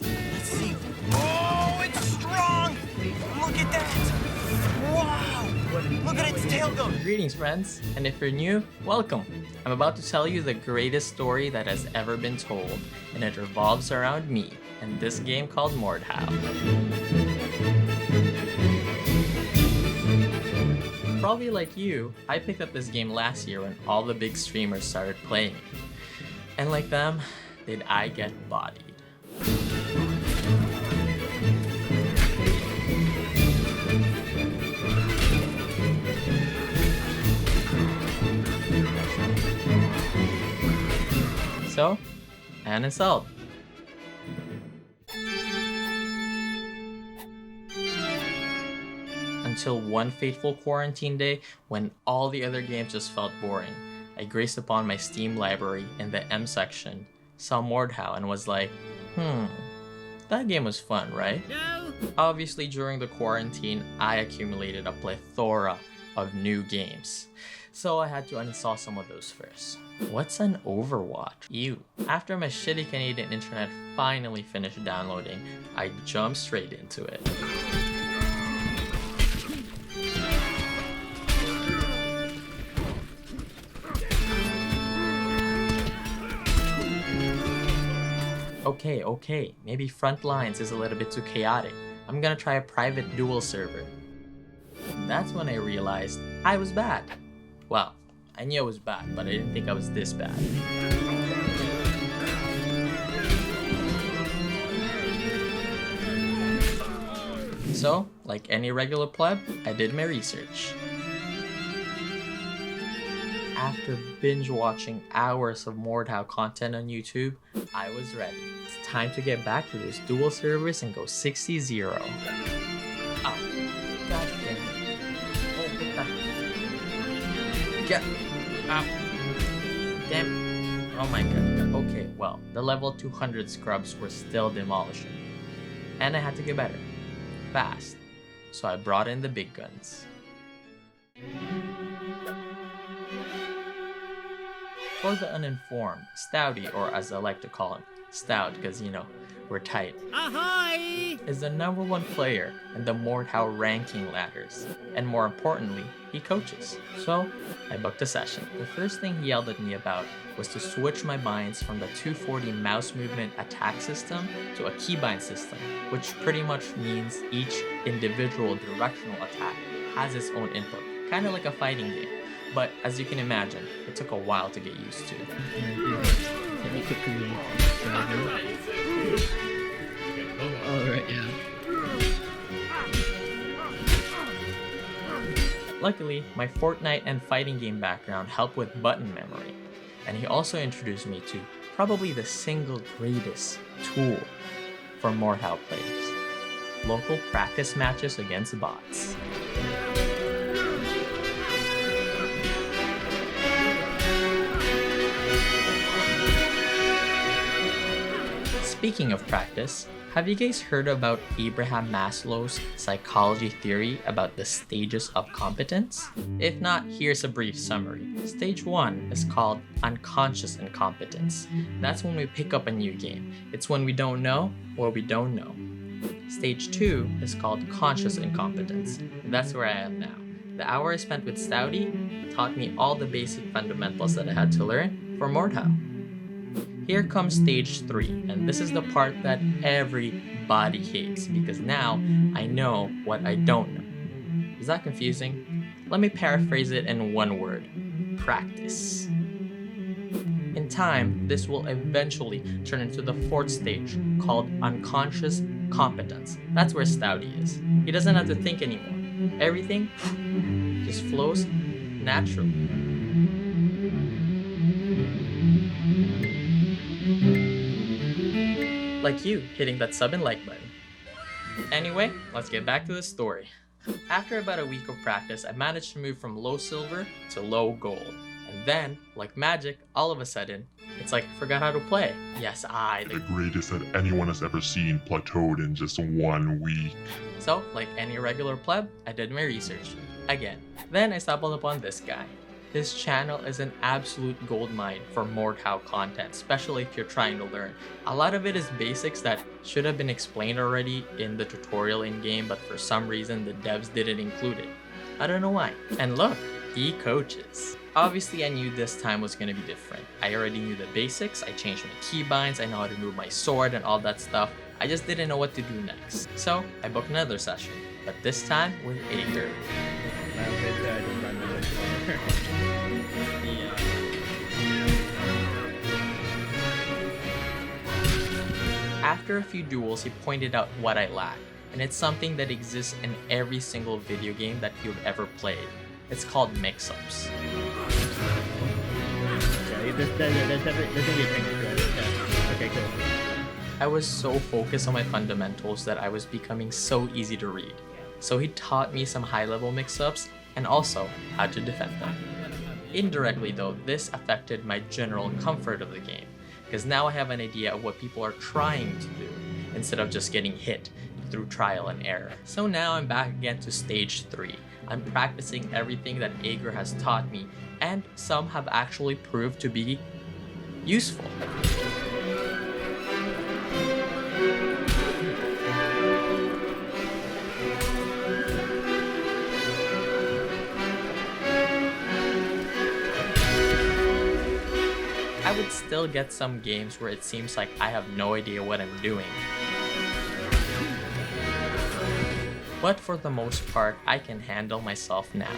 Let's see. Oh, it's strong! Look at that! Wow! Look at its tail go! Greetings, friends, and if you're new, welcome. I'm about to tell you the greatest story that has ever been told, and it revolves around me and this game called Mordhau. Probably like you, I picked up this game last year when all the big streamers started playing it. And like them, did I get bodied. So, and installed. Until one fateful quarantine day when all the other games just felt boring. I graced upon my Steam library in the M section, saw Mordhau and was like, that game was fun, right? No. Obviously during the quarantine, I accumulated a plethora of new games. So I had to uninstall some of those first. What's an Overwatch? Ew. After my shitty Canadian internet finally finished downloading, I jumped straight into it. Okay, maybe Frontlines is a little bit too chaotic. I'm gonna try a private dual server. That's when I realized I was bad. Well, I knew I was bad, but I didn't think I was this bad. So, like any regular pleb, I did my research. After binge watching hours of Mordhau content on YouTube, I was ready. It's time to get back to those dual servers and go 60-0. Oh, god damn it. Oh, get that. Get up. Damn. Oh my god. Okay, well, the level 200 scrubs were still demolishing. And I had to get better. Fast. So I brought in the big guns. For the uninformed, Stouty, or as I like to call him, Stout, because you know, we're tight, ahoy! Is the #1 player in the Mordhau ranking ladders, and more importantly, he coaches. So, I booked a session. The first thing he yelled at me about was to switch my binds from the 240 mouse movement attack system to a keybind system, which pretty much means each individual directional attack has its own input, kind of like a fighting game. But as you can imagine, it took a while to get used to. Alright, yeah. Luckily, my Fortnite and fighting game background helped with button memory, and he also introduced me to probably the single greatest tool for Mordhau players: local practice matches against bots. Speaking of practice, have you guys heard about Abraham Maslow's psychology theory about the stages of competence? If not, here's a brief summary. Stage 1 is called unconscious incompetence. That's when we pick up a new game. It's when we don't know or we don't know. Stage 2 is called conscious incompetence. And that's where I am now. The hour I spent with Stouty taught me all the basic fundamentals that I had to learn for Mordhau. Here comes stage 3, and this is the part that everybody hates because now I know what I don't know. Is that confusing? Let me paraphrase it in one word: practice. In time, this will eventually turn into the 4th stage called unconscious competence. That's where Stouty is. He doesn't have to think anymore. Everything just flows naturally. Like you hitting that sub and like button. Anyway, let's get back to the story. After about a week of practice, I managed to move from low silver to low gold. And then, like magic, all of a sudden, it's like I forgot how to play. Yes, the greatest that anyone has ever seen, plateaued in just 1 week. So, like any regular pleb, I did my research. Again. Then I stumbled upon this guy. His channel is an absolute goldmine for Mordhau content, especially if you're trying to learn. A lot of it is basics that should have been explained already in the tutorial in-game, but for some reason the devs didn't include it. I don't know why. And look, he coaches. Obviously I knew this time was going to be different. I already knew the basics, I changed my keybinds, I know how to move my sword and all that stuff. I just didn't know what to do next. So I booked another session, but this time with Eygrr. After a few duels, he pointed out what I lacked, and it's something that exists in every single video game that you've ever played. It's called mix-ups. Okay, cool. I was so focused on my fundamentals that I was becoming so easy to read. So he taught me some high-level mix-ups and also how to defend them. Indirectly though, this affected my general comfort of the game, because now I have an idea of what people are trying to do, instead of just getting hit through trial and error. So now I'm back again to stage 3. I'm practicing everything that Eygrr has taught me, and some have actually proved to be useful. I would still get some games where it seems like I have no idea what I'm doing. But for the most part, I can handle myself now.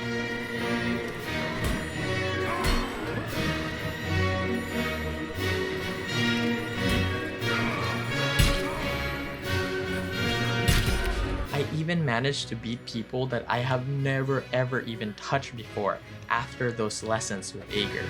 I even managed to beat people that I have never ever even touched before after those lessons with Eygrr.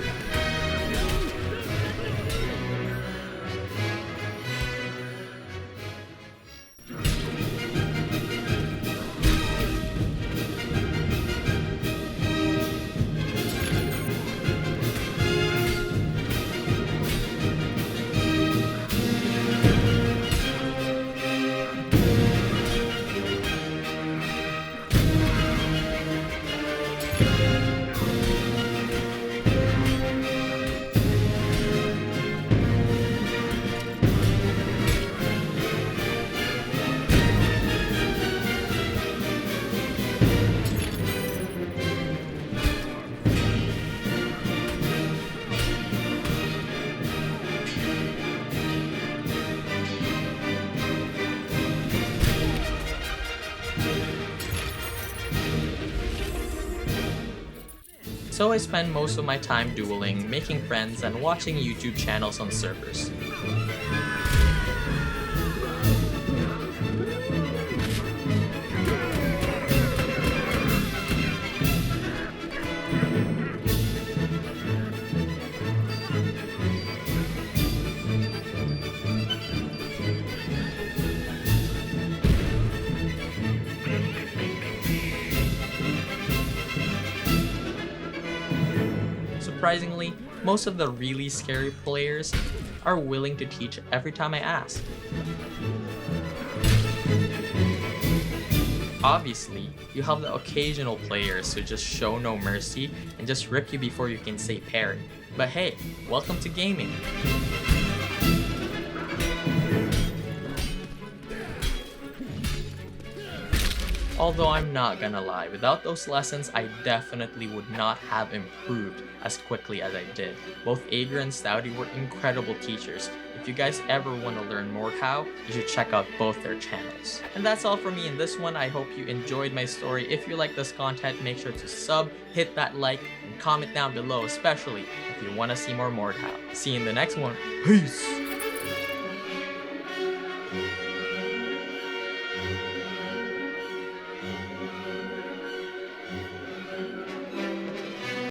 So I spend most of my time dueling, making friends, and watching YouTube channels on servers. Surprisingly, most of the really scary players are willing to teach every time I ask. Obviously, you have the occasional players who just show no mercy and just rip you before you can say parry. But hey, welcome to gaming! Although I'm not gonna lie, without those lessons, I definitely would not have improved as quickly as I did. Both Eygrr and Stouty were incredible teachers. If you guys ever want to learn Mordhau, you should check out both their channels. And that's all for me in this one. I hope you enjoyed my story. If you like this content, make sure to sub, hit that like, and comment down below, especially if you want to see more Mordhau. See you in the next one. Peace!